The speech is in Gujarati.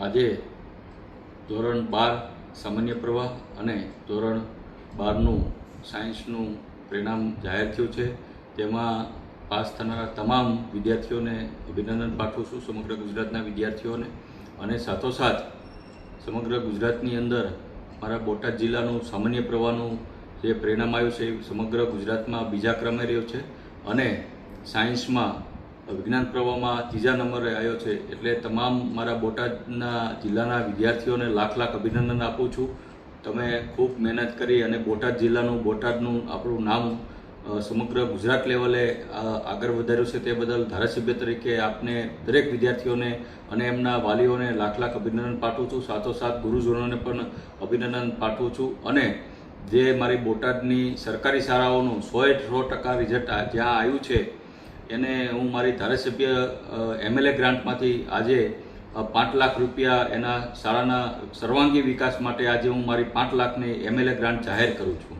આજે ધોરણ 12 સામાન્ય પ્રવાહ અને ધોરણ 12નું સાયન્સનું પરિણામ જાહેર થયું છે। તેમાં પાસ થનારા તમામ વિદ્યાર્થીઓને અભિનંદન પાઠવું છું, સમગ્ર ગુજરાતના વિદ્યાર્થીઓને। અને સાથોસાથ સમગ્ર ગુજરાતની અંદર મારા બોટાદ જિલ્લાનું સામાન્ય પ્રવાહનું જે પરિણામ આવ્યું છે એ સમગ્ર ગુજરાતમાં બીજા ક્રમે રહ્યો છે અને સાયન્સમાં વિજ્ઞાન પ્રવાહમાં ત્રીજા નંબરે આવ્યો છે। એટલે તમામ મારા બોટાદના જિલ્લાના વિદ્યાર્થીઓને લાખ લાખ અભિનંદન આપું છું। તમે ખૂબ મહેનત કરી અને બોટાદ જિલ્લાનું બોટાદનું આપણું નામ સમગ્ર ગુજરાત લેવલે આગળ વધાર્યું છે, તે બદલ ધારાસભ્ય તરીકે આપને દરેક વિદ્યાર્થીઓને અને એમના વાલીઓને લાખ લાખ અભિનંદન પાઠવું છું। સાથોસાથ ગુરુજનોને પણ અભિનંદન પાઠવું છું। અને જે મારી બોટાદની સરકારી શાળાઓનું 100% રિઝલ્ટ જ્યાં આવ્યું છે એને હું મારી ધારાસભ્ય MLA ગ્રાન્ટમાંથી આજે 5 લાખ રૂપિયા એના શાળાના સર્વાંગી વિકાસ માટે આજે હું મારી 5 લાખની MLA ગ્રાન્ટ જાહેર કરું છું।